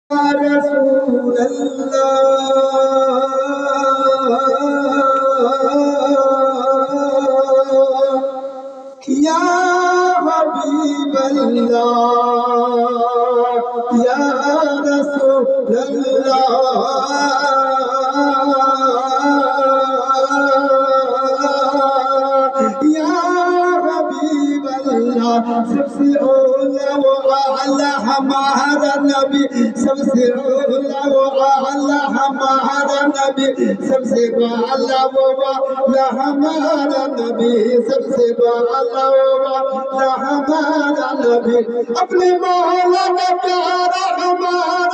रसूल अल्लाह या हबीब अल्लाह या रसूल अल्लाह या हबीब अल्लाह सबसे औला व आला हमारा नबी सबसे औला व आला हमारा नबी सबसे आला व आला हमारा नबी सबसे आला व आला हमारा नबी अपने मौला का प्यारा हमारा